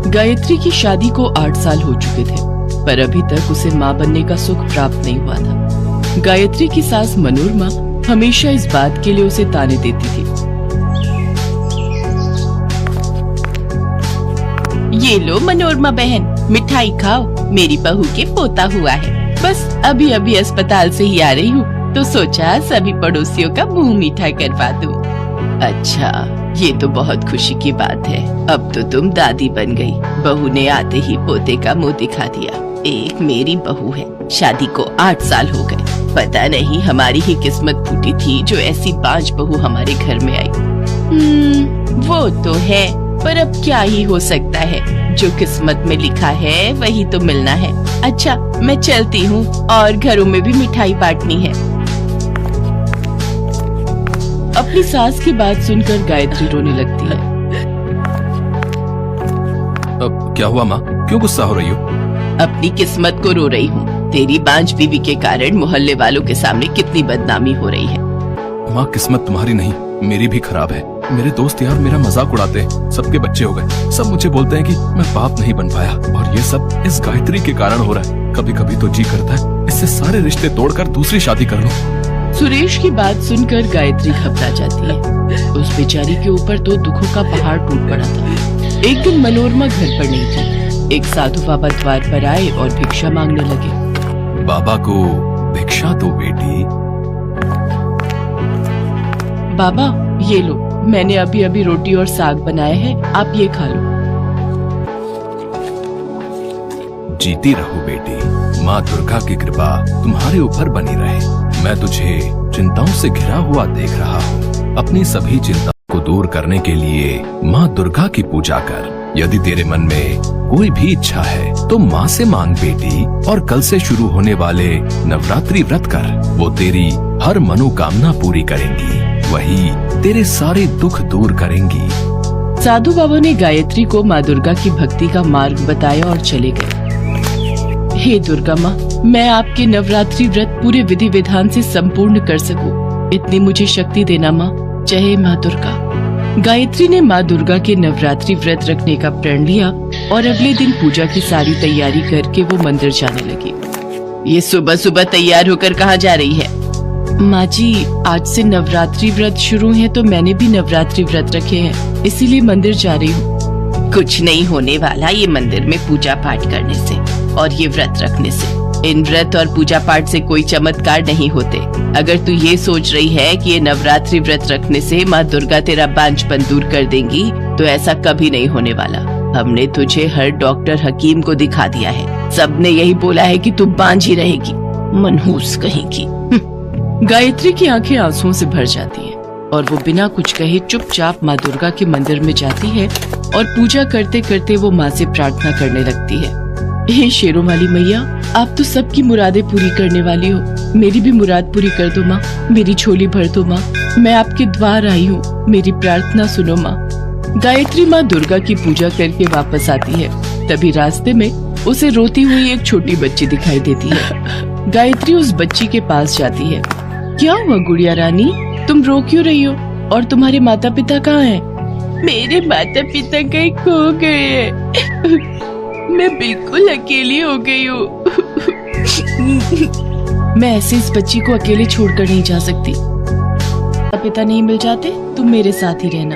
गायत्री की शादी को 8 साल हो चुके थे, पर अभी तक उसे माँ बनने का सुख प्राप्त नहीं हुआ था। गायत्री की सास मनोरमा हमेशा इस बात के लिए उसे ताने देती थी। ये लो मनोरमा बहन, मिठाई खाओ, मेरी बहू के पोता हुआ है। बस अभी अभी अस्पताल से ही आ रही हूँ, तो सोचा सभी पड़ोसियों का मुंह मीठा करवा दूं। अच्छा, ये तो बहुत खुशी की बात है। अब तो तुम दादी बन गई। बहू ने आते ही पोते का मुंह दिखा दिया। एक मेरी बहू है, शादी को 8 साल हो गए। पता नहीं हमारी ही किस्मत फूटी थी जो ऐसी 5 बहू हमारे घर में आई। वो तो है, पर अब क्या ही हो सकता है, जो किस्मत में लिखा है वही तो मिलना है। अच्छा, मैं चलती हूँ और घरों में भी मिठाई बांटनी है। अपनी सास की बात सुनकर गायत्री रोने लगती है। अब क्या हुआ माँ, क्यों गुस्सा हो रही हो? अपनी किस्मत को रो रही हूँ। तेरी बांझ बीवी के कारण मोहल्ले वालों के सामने कितनी बदनामी हो रही है। माँ, किस्मत तुम्हारी नहीं, मेरी भी खराब है। मेरे दोस्त यार मेरा मजाक उड़ाते हैं, सबके बच्चे हो गए। सब मुझे बोलते हैं कि मैं बाप नहीं बन पाया, और ये सब इस गायत्री के कारण हो रहा है। कभी कभी तो जी करता है इससे सारे रिश्ते तोड़कर दूसरी शादी कर लो। सुरेश की बात सुनकर गायत्री घबरा जाती है। उस बेचारी के ऊपर तो दुखों का पहाड़ टूट पड़ा था। एक दिन मनोरमा घर पर नहीं थी। एक साधु बाबा द्वार पर आए और भिक्षा मांगने लगे। बाबा को भिक्षा दो बेटी। बाबा, ये लो, मैंने अभी अभी रोटी और साग बनाया है, आप ये खा लो। जीती रहो बेटी, माँ दुर्गा की कृपा तुम्हारे ऊपर बनी रहे। मैं तुझे चिंताओं से घिरा हुआ देख रहा हूँ। अपनी सभी चिंताओं को दूर करने के लिए माँ दुर्गा की पूजा कर। यदि तेरे मन में कोई भी इच्छा है तो माँ से मांग बेटी, और कल से शुरू होने वाले नवरात्रि व्रत कर। वो तेरी हर मनोकामना पूरी करेंगी, वही तेरे सारे दुख दूर करेंगी। साधु बाबा ने गायत्री को माँ दुर्गा की भक्ति का मार्ग बताया और चले गए। हे दुर्गा माँ, मैं आपके नवरात्रि व्रत पूरे विधि विधान से संपूर्ण कर सकूं, इतनी मुझे शक्ति देना माँ। जय माँ दुर्गा। गायत्री ने माँ दुर्गा के नवरात्रि व्रत रखने का प्रण लिया और अगले दिन पूजा की सारी तैयारी करके वो मंदिर जाने लगी। ये सुबह सुबह तैयार होकर कहाँ जा रही है? माँ जी, आज से नवरात्रि व्रत शुरू है तो मैंने भी नवरात्रि व्रत रखे हैं, इसीलिए मंदिर जा रही हूँ। कुछ नहीं होने वाला ये मंदिर में पूजा पाठ करने से और ये व्रत रखने से। इन व्रत और पूजा पाठ से कोई चमत्कार नहीं होते। अगर तू ये सोच रही है कि ये नवरात्रि व्रत रखने से माँ दुर्गा तेरा बांझपन दूर कर देंगी, तो ऐसा कभी नहीं होने वाला। हमने तुझे हर डॉक्टर हकीम को दिखा दिया है, सबने यही बोला है कि तू बांझ ही रहेगी। मनहूस कहेगी। गायत्री की आंखें आंसुओं से भर जाती हैं और वो बिना कुछ कहे चुपचाप माँ दुर्गा के मंदिर में जाती है और पूजा करते करते वो माँ से प्रार्थना करने लगती है। हे शेरों वाली मैया, आप तो सबकी मुरादें पूरी करने वाली हो, मेरी भी मुराद पूरी कर दो माँ, मेरी झोली भर दो माँ। मैं आपके द्वार आई हूँ, मेरी प्रार्थना सुनो माँ। गायत्री माँ दुर्गा की पूजा करके वापस आती है। तभी रास्ते में उसे रोती हुई एक छोटी बच्ची दिखाई देती है। गायत्री उस बच्ची के पास जाती है। क्या हुआ गुड़िया रानी, तुम रो क्यों रही हो? और तुम्हारे माता पिता कहाँ हैं? मेरे माता पिता कहीं खो गए हैं। मैं बिल्कुल अकेली हो गई हूँ। मैं ऐसे इस बच्ची को अकेले छोड़कर नहीं जा सकती। माता पिता नहीं मिल जाते, तुम मेरे साथ ही रहना।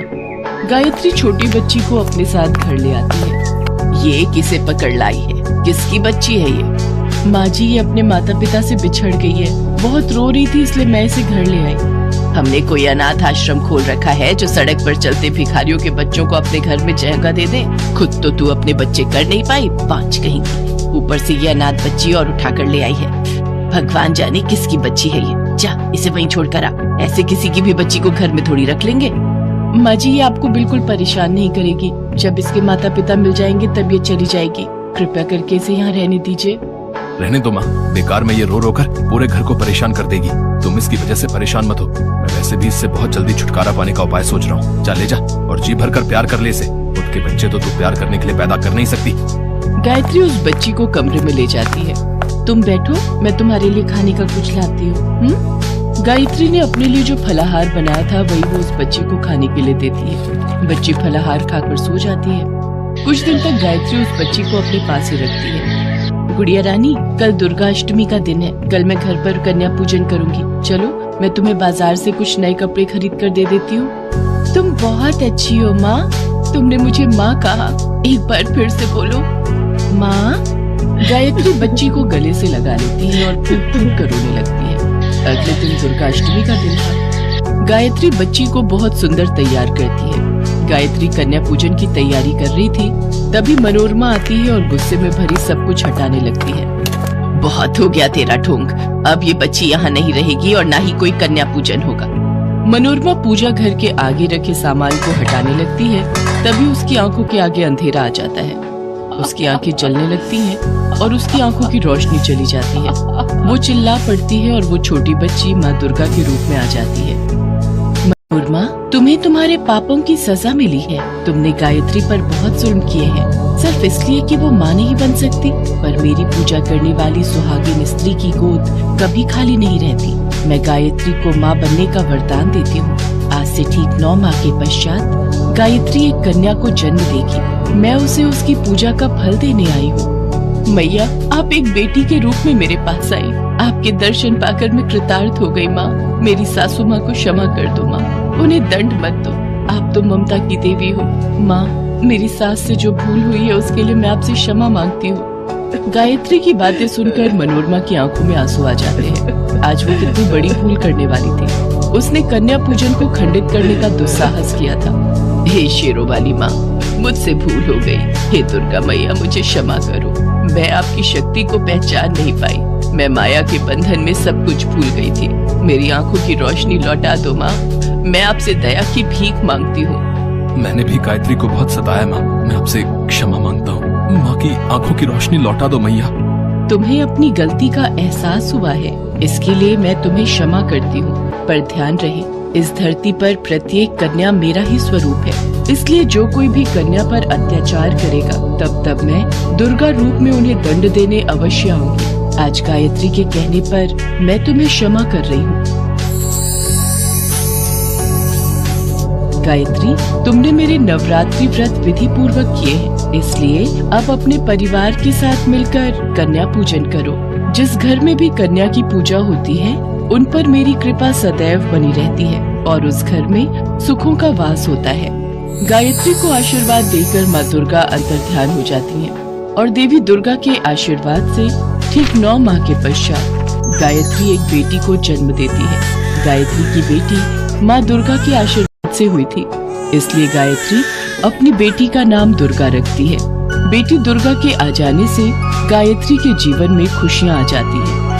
गायत्री छोटी बच्ची को अपने साथ घर ले आती है। ये किसे पकड़ लाई है? किसकी बच्ची है ये? माँ जी, ये अपने माता पिता से बिछड़ गई है, बहुत रो रही थी, इसलिए मैं इसे घर ले आई। हमने कोई अनाथ आश्रम खोल रखा है जो सड़क पर चलते भिखारियों के बच्चों को अपने घर में जगह दे दे। खुद तो तू अपने बच्चे कर नहीं पाई, बांझ कहीं की, ऊपर से ये अनाथ बच्ची और उठा कर ले आई है। भगवान जाने किसकी बच्ची है ये। जा, इसे वहीं छोड़ कर आ। ऐसे किसी की भी बच्ची को घर में थोड़ी रख लेंगे। माँ जी, ये आपको बिल्कुल परेशान नहीं करेगी। जब इसके माता पिता मिल जाएंगे तब ये चली जाएगी। कृपया करके इसे यहाँ रहने दीजिए। रहने दो माँ, बेकार में ये रो रो कर पूरे घर को परेशान कर देगी। तुम इसकी वजह से परेशान मत हो। मैं वैसे भी इससे बहुत जल्दी छुटकारा पाने का उपाय सोच रहा हूँ। जा ले जा और जी भर कर प्यार कर ले इसे। खुद के बच्चे तो तू प्यार करने के लिए पैदा कर नहीं सकती। गायत्री उस बच्ची को कमरे में ले जाती है। तुम बैठो, मैं तुम्हारे लिए खाने का कुछ लाती हूँ। गायत्री ने अपने लिए जो फलाहार बनाया था वही वो उस बच्ची को खाने के लिए देती है। बच्ची फलाहार खाकर सो जाती है। कुछ दिन तक गायत्री उस बच्ची को अपने पास ही रखती है। गुड़िया रानी, कल दुर्गा अष्टमी का दिन है। कल मैं घर पर कन्या पूजन करूंगी। चलो, मैं तुम्हें बाजार से कुछ नए कपड़े खरीद कर दे देती हूँ। तुम बहुत अच्छी हो माँ। तुमने मुझे माँ कहा, एक बार फिर से बोलो, माँ। गायत्री बच्ची को गले से लगा लेती है और फूंक फूंक कर रोने लगती है। अगले दिन दुर्गा अष्टमी का दिन था। गायत्री बच्ची को बहुत सुंदर तैयार करती है। गायत्री कन्या पूजन की तैयारी कर रही थी, तभी मनोरमा आती है और गुस्से में भरी सब कुछ हटाने लगती है। बहुत हो गया तेरा ढोंग। अब ये बच्ची यहाँ नहीं रहेगी और ना ही कोई कन्या पूजन होगा। मनोरमा पूजा घर के आगे रखे सामान को हटाने लगती है, तभी उसकी आंखों के आगे अंधेरा आ जाता है। उसकी आंखें जलने लगती हैं और उसकी आंखों की रोशनी चली जाती है। वो चिल्ला पड़ती है और वो छोटी बच्ची माँ दुर्गा के रूप में आ जाती है। मनोरमा, तुम्हें तुम्हारे पापों की सजा मिली है। तुमने गायत्री पर बहुत जुल्म किए हैं, सिर्फ इसलिए कि वो माँ नहीं बन सकती। पर मेरी पूजा करने वाली सुहागिन स्त्री की गोद कभी खाली नहीं रहती। मैं गायत्री को माँ बनने का वरदान देती हूँ। आज से ठीक 9 माह के पश्चात गायत्री एक कन्या को जन्म देगी। मैं उसे उसकी पूजा का फल देने आई हूँ। मैया, आप एक बेटी के रूप में मेरे पास आई। आपके दर्शन पाकर मैं कृतार्थ हो गई माँ। मेरी सासू माँ को क्षमा कर दो माँ, उन्हें दंड मत दो। आप तो ममता की देवी हो माँ। मेरी सास से जो भूल हुई है उसके लिए मैं आपसे क्षमा मांगती हूँ। गायत्री की बातें सुनकर मनोरमा की आंखों में आंसू आ जाते हैं। आज वो कितनी बड़ी भूल करने वाली थी। उसने कन्या पूजन को खंडित करने का दुस्साहस किया था। हे शेरों वाली माँ, मुझसे भूल हो गई। हे दुर्गा मैया, मुझे क्षमा करो। मैं आपकी शक्ति को पहचान नहीं पाई। मैं माया के बंधन में सब कुछ भूल गई थी। मेरी आंखों की रोशनी लौटा दो माँ। मैं आपसे दया की भीख मांगती हूँ। मैंने भी गायत्री को बहुत सताया माँ। मैं आपसे क्षमा मांगता हूँ। माँ की आंखों की रोशनी लौटा दो मैया। तुम्हें अपनी गलती का एहसास हुआ है, इसके लिए मैं तुम्हें क्षमा करती हूँ। पर ध्यान रहे, इस धरती पर प्रत्येक कन्या मेरा ही स्वरूप है। इसलिए जो कोई भी कन्या पर अत्याचार करेगा, तब मैं दुर्गा रूप में उन्हें दंड देने अवश्य आऊंगी। आज गायत्री के कहने पर मैं तुम्हें क्षमा कर रही हूँ। गायत्री, तुमने मेरे नवरात्रि व्रत विधि पूर्वक किए हैं, इसलिए अब अपने परिवार के साथ मिलकर कन्या पूजन करो। जिस घर में भी कन्या की पूजा होती है, उन पर मेरी कृपा सदैव बनी रहती है और उस घर में सुखों का वास होता है। गायत्री को आशीर्वाद देकर माँ दुर्गा अंतर्ध्यान हो जाती हैं और देवी दुर्गा के आशीर्वाद से ठीक 9 माह के पश्चात गायत्री एक बेटी को जन्म देती है। गायत्री की बेटी माँ दुर्गा के आशीर्वाद से हुई थी, इसलिए गायत्री अपनी बेटी का नाम दुर्गा रखती है। बेटी दुर्गा के आ जाने से गायत्री के जीवन में खुशियाँ आ जाती है।